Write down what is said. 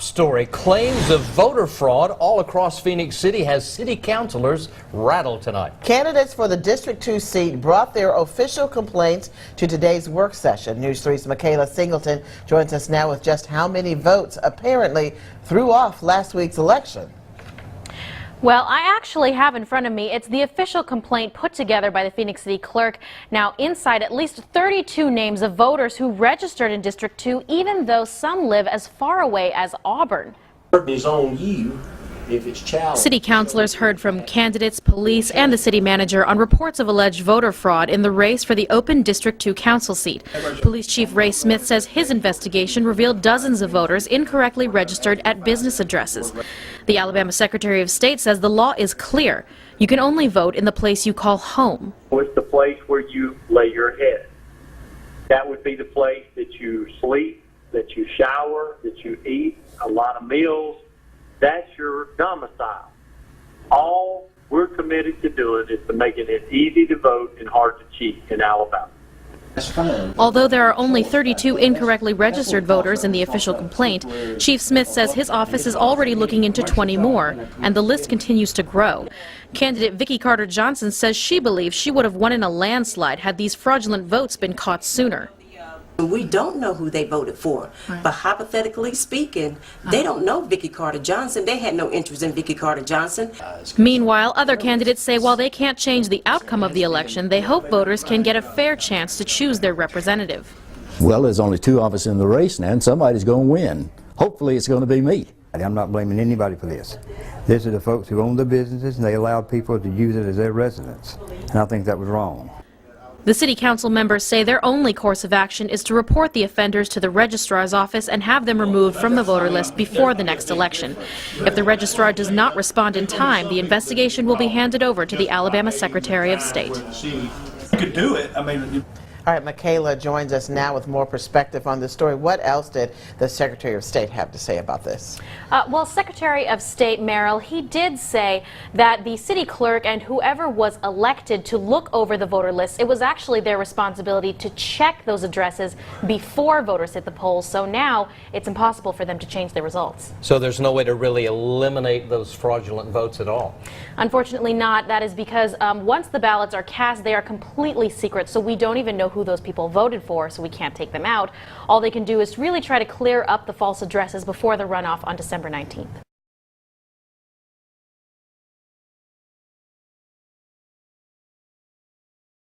story. Claims of voter fraud all across Phenix City has city councilors rattled tonight. Candidates for the District 2 seat brought their official complaints to today's work session. News 3's Michaela Singleton joins us now with just how many votes apparently threw off last week's election. Well, I actually have in front of me, it's the official complaint put together by the Phenix City clerk. Now, inside at least 32 names of voters who registered in District 2, even though some live as far away as Auburn. Is on you if it's challenged. City councilors heard from candidates, police, and the city manager on reports of alleged voter fraud in the race for the open District 2 council seat. Police Chief Ray Smith says his investigation revealed dozens of voters incorrectly registered at business addresses. The Alabama Secretary of State says the law is clear. You can only vote in the place you call home. It's the place where you lay your head. That would be the place that you sleep, that you shower, that you eat a lot of meals. That's your domicile. All we're committed to doing is to making it easy to vote and hard to cheat in Alabama. Although there are only 32 incorrectly registered voters in the official complaint, Chief Smith says his office is already looking into 20 more, and the list continues to grow. Candidate Vicki Carter Johnson says she believes she would have won in a landslide had these fraudulent votes been caught sooner. We don't know who they voted for, but hypothetically speaking, they don't know Vicki Carter Johnson. They had no interest in Vicki Carter Johnson. Meanwhile, other candidates say while they can't change the outcome of the election, they hope voters can get a fair chance to choose their representative. Well, there's only two of us in the race now, and somebody's going to win. Hopefully it's going to be me. I'm not blaming anybody for this. These are the folks who own the businesses, and they allowed people to use it as their residence. And I think that was wrong. The city council members say their only course of action is to report the offenders to the registrar's office and have them removed from the voter list before the next election. If the registrar does not respond in time, the investigation will be handed over to the Alabama Secretary of State. You could do it. I mean, All right, Michaela joins us now with more perspective on this story. What else did the Secretary of State have to say about this? Well, Secretary of State Merrill, he did say that the city clerk and whoever was elected to look over the voter list, it was actually their responsibility to check those addresses before voters hit the polls. So now it's impossible for them to change their results. So there's no way to really eliminate those fraudulent votes at all? Unfortunately not. That is because once the ballots are cast, they are completely secret. So we don't even know who those people voted for, so we can't take them out. All they can do is really try to clear up the false addresses before the runoff on December 19th.